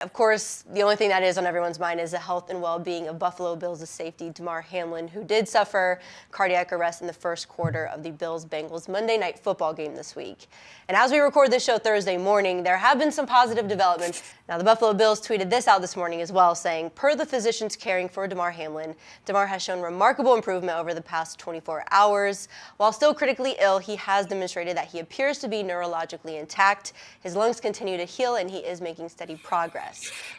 Of course, the only thing that is on everyone's mind is the health and well-being of Buffalo Bills' safety Damar Hamlin, who did suffer cardiac arrest in the first quarter of the Bills-Bengals Monday Night Football game this week. And as we record this show Thursday morning, there have been some positive developments. Now, the Buffalo Bills tweeted this out this morning as well, saying, per the physicians caring for Damar Hamlin, Damar has shown remarkable improvement over the past 24 hours. While still critically ill, he has demonstrated that he appears to be neurologically intact. His lungs continue to heal, and he is making steady progress.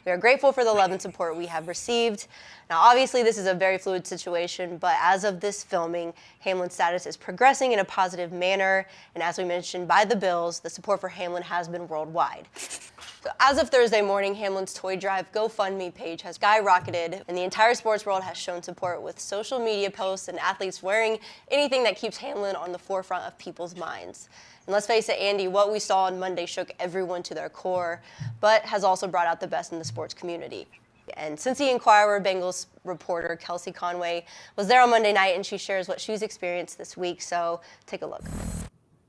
We are grateful for the love and support we have received. Now, obviously, this is a very fluid situation, but as of this filming, Hamlin's status is progressing in a positive manner. And as we mentioned by the Bills, the support for Hamlin has been worldwide. So as of Thursday morning, Hamlin's Toy Drive GoFundMe page has skyrocketed, and the entire sports world has shown support with social media posts and athletes wearing anything that keeps Hamlin on the forefront of people's minds. And let's face it, Andy, what we saw on Monday shook everyone to their core, but has also brought out the best in the sports community. And Cincy Inquirer Bengals reporter Kelsey Conway was there on Monday night, and she shares what she's experienced this week. So take a look.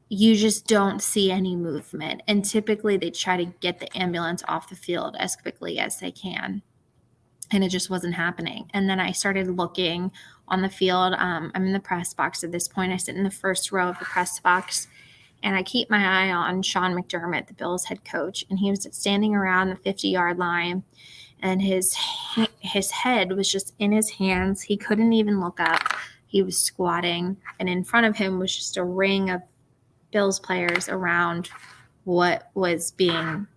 You just don't see any movement. And typically they try to get the ambulance off the field as quickly as they can. And it just wasn't happening. And then I started looking on the field. I'm in the press box at this point. I sit in the first row of the press box. And I keep my eye on Sean McDermott, the Bills head coach. And he was standing around the 50-yard line. And his head was just in his hands. He couldn't even look up. He was squatting. And in front of him was just a ring of Bills players around what was being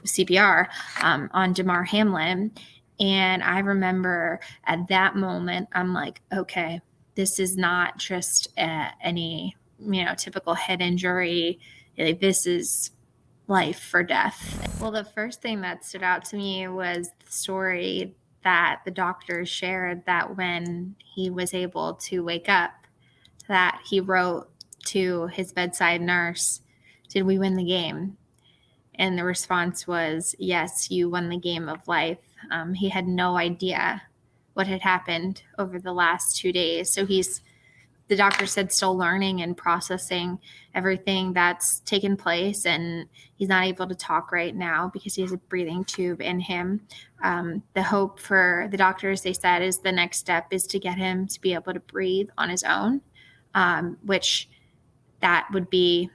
CPR on Damar Hamlin. And I remember at that moment, I'm like, okay, this is not just any, typical head injury. This is life or death. Well, the first thing that stood out to me was the story that the doctors shared, that when he was able to wake up, that he wrote to his bedside nurse, "Did we win the game?" And the response was, "Yes, you won the game of life." He had no idea what had happened over the last 2 days. So the doctor said, still learning and processing everything that's taken place. And he's not able to talk right now because he has a breathing tube in him. The hope for the doctors, they said, is the next step is to get him to be able to breathe on his own, which that would be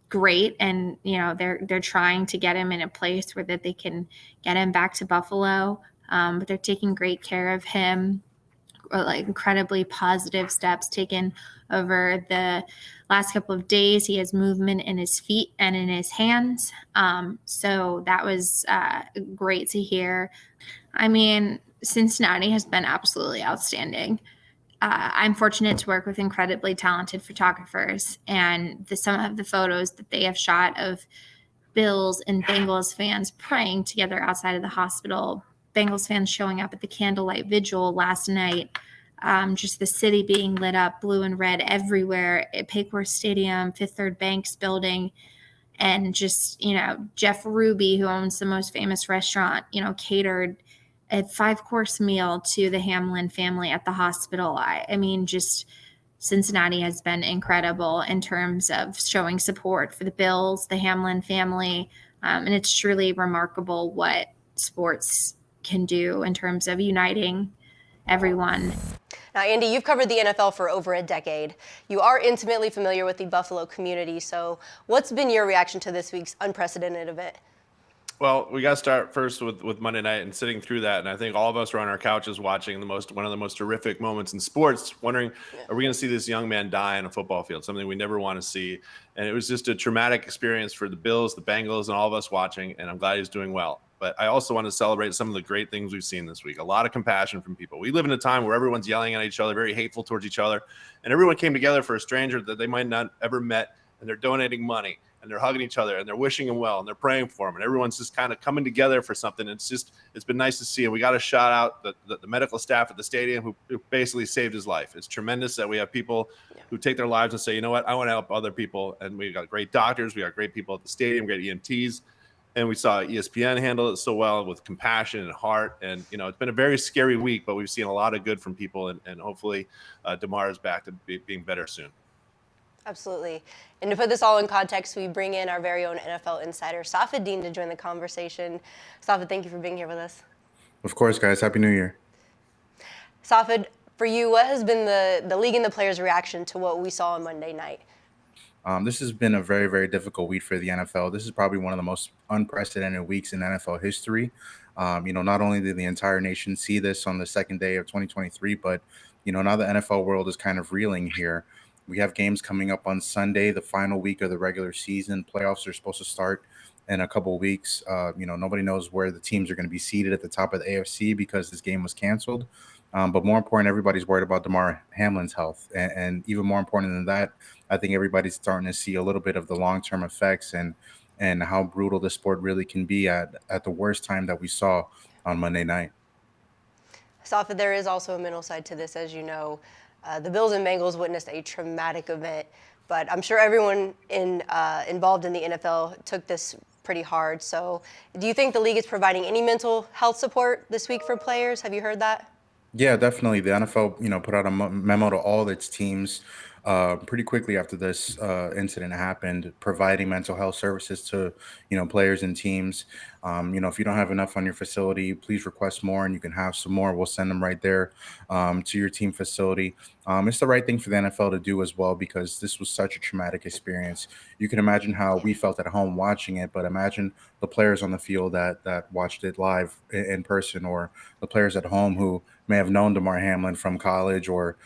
great. And, they're trying to get him in a place where that they can get him back to Buffalo. But they're taking great care of him. Incredibly positive steps taken over the last couple of days. He has movement in his feet and in his hands. So that was great to hear. I mean, Cincinnati has been absolutely outstanding. I'm fortunate to work with incredibly talented photographers, and some of the photos that they have shot of Bills and Bengals fans praying together outside of the hospital, Bengals fans showing up at the candlelight vigil last night, just the city being lit up blue and red everywhere at Paycor Stadium, Fifth Third Bank's building, and just, Jeff Ruby, who owns the most famous restaurant, catered a 5-course meal to the Hamlin family at the hospital. I mean, just Cincinnati has been incredible in terms of showing support for the Bills, the Hamlin family, and it's truly remarkable what sports can do in terms of uniting everyone. Now, Andy, you've covered the NFL for over a decade. You are intimately familiar with the Buffalo community, so what's been your reaction to this week's unprecedented event? Well, we got to start first with Monday night and sitting through that. And I think all of us were on our couches watching one of the most horrific moments in sports, wondering, are we going to see this young man die on a football field, something we never want to see. And it was just a traumatic experience for the Bills, the Bengals, and all of us watching. And I'm glad he's doing well. But I also want to celebrate some of the great things we've seen this week. A lot of compassion from people. We live in a time where everyone's yelling at each other, very hateful towards each other. And everyone came together for a stranger that they might not ever met. And they're donating money. And they're hugging each other, and they're wishing him well, and they're praying for him, and everyone's just kind of coming together for something. It's been nice to see, and we got to shout out the medical staff at the stadium who basically saved his life. It's tremendous that we have people who take their lives and say, you know what, I want to help other people, and we got great doctors, we got great people at the stadium, great EMTs, and we saw ESPN handle it so well with compassion and heart, and it's been a very scary week, but we've seen a lot of good from people, and hopefully Damar is back to being better soon. Absolutely. And to put this all in context, we bring in our very own NFL insider, Safid Deen, to join the conversation. Safid, thank you for being here with us. Of course, guys. Happy New Year. Safid, for you, what has been the league and the players' reaction to what we saw on Monday night? This has been a very, very difficult week for the NFL. This is probably one of the most unprecedented weeks in NFL history. Not only did the entire nation see this on the second day of 2023, but, now the NFL world is kind of reeling here. We have games coming up on Sunday, the final week of the regular season. Playoffs are supposed to start in a couple of weeks. Nobody knows where the teams are going to be seated at the top of the AFC because this game was canceled. But more important, everybody's worried about Damar Hamlin's health. And even more important than that, I think everybody's starting to see a little bit of the long-term effects and how brutal the sport really can be at the worst time that we saw on Monday night. Safid, there is also a mental side to this, as you know. The Bills and Bengals witnessed a traumatic event, but I'm sure everyone involved in the NFL took this pretty hard. So do you think the league is providing any mental health support this week for players? Have you heard that? Yeah, definitely. The NFL, put out a memo to all its teams pretty quickly after this incident happened, providing mental health services to, players and teams. If you don't have enough on your facility, please request more and you can have some more. We'll send them right there to your team facility. It's the right thing for the NFL to do as well because this was such a traumatic experience. You can imagine how we felt at home watching it, but imagine the players on the field that watched it live in person, or the players at home who may have known Damar Hamlin from college or,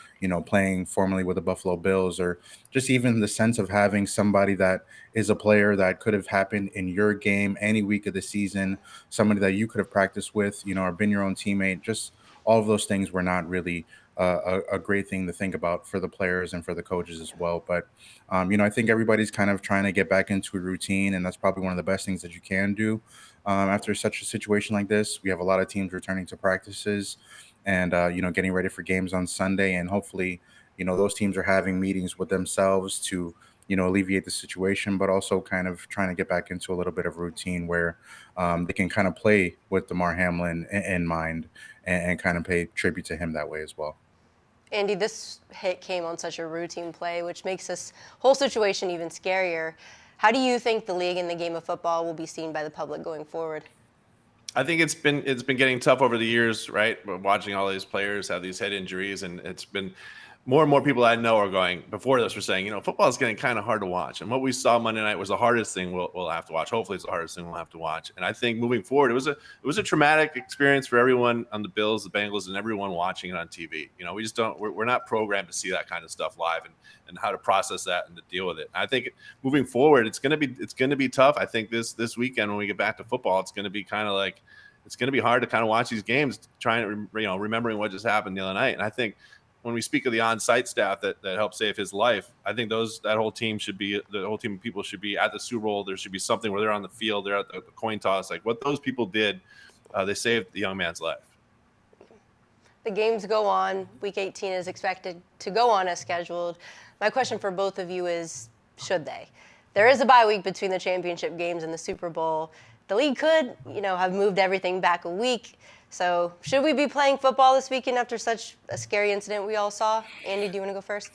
playing formerly with the Buffalo Bills, or just even the sense of having somebody that is a player that could have happened in your game any week of the season, somebody that you could have practiced with, or been your own teammate. Just all of those things were not really a great thing to think about for the players and for the coaches as well. But, I think everybody's kind of trying to get back into a routine, and that's probably one of the best things that you can do after such a situation like this. We have a lot of teams returning to practices and, getting ready for games on Sunday. And hopefully, those teams are having meetings with themselves to, alleviate the situation, but also kind of trying to get back into a little bit of routine where they can kind of play with Damar Hamlin in mind and kind of pay tribute to him that way as well. Andy, this hit came on such a routine play, which makes this whole situation even scarier. How do you think the league and the game of football will be seen by the public going forward? I think it's been getting tough over the years, right? We're watching all these players have these head injuries, and it's been more and more people I know are going, before this, were saying, football is getting kind of hard to watch. And what we saw Monday night was the hardest thing we'll have to watch. Hopefully it's the hardest thing we'll have to watch. And I think moving forward, it was a traumatic experience for everyone on the Bills, the Bengals, and everyone watching it on TV. We just we're not programmed to see that kind of stuff live and how to process that and to deal with it. And I think moving forward, it's going to be tough. I think this weekend when we get back to football, it's going to be kind of like, it's going to be hard to kind of watch these games, trying to, remembering what just happened the other night. And I think when we speak of the on-site staff that helped save his life, I think the whole team of people should be at the Super Bowl. There should be something where they're on the field, they're at the coin toss, like what those people did. They saved the young man's life. The games go on. Week 18 is expected to go on as scheduled. My question for both of you is, should they? There is a bye week between the championship games and the Super Bowl. The league could, have moved everything back a week. So should we be playing football this weekend after such a scary incident we all saw? Andy, do you want to go first?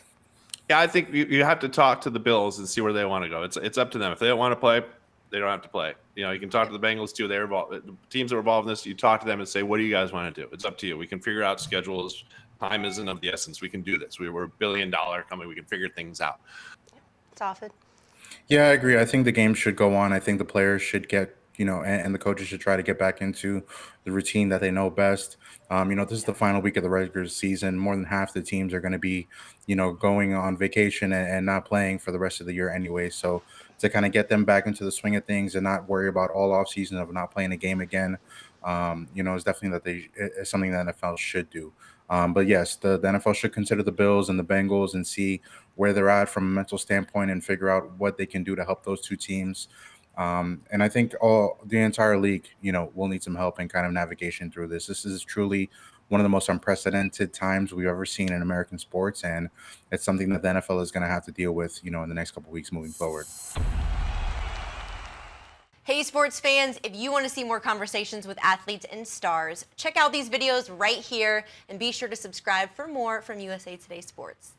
Yeah, I think you have to talk to the Bills and see where they want to go. It's up to them. If they don't want to play, they don't have to play. You can talk to the Bengals too. They're involved. The teams that are involved in this, you talk to them and say, what do you guys want to do? It's up to you. We can figure out schedules. Time isn't of the essence. We can do this. We're $1 billion company. We can figure things out. Safid? Yeah, I agree. I think the game should go on. I think the players should get, and the coaches should try to get back into the routine that they know best. This is the final week of the regular season. More than half the teams are going to be, going on vacation and not playing for the rest of the year anyway. So to kind of get them back into the swing of things and not worry about all off season of not playing a game again, is definitely it's something the NFL should do. But yes, the NFL should consider the Bills and the Bengals and see where they're at from a mental standpoint and figure out what they can do to help those two teams. And I think the entire league, will need some help in kind of navigation through this. This is truly one of the most unprecedented times we've ever seen in American sports. And it's something that the NFL is going to have to deal with, in the next couple of weeks moving forward. Hey, sports fans, if you want to see more conversations with athletes and stars, check out these videos right here and be sure to subscribe for more from USA Today Sports.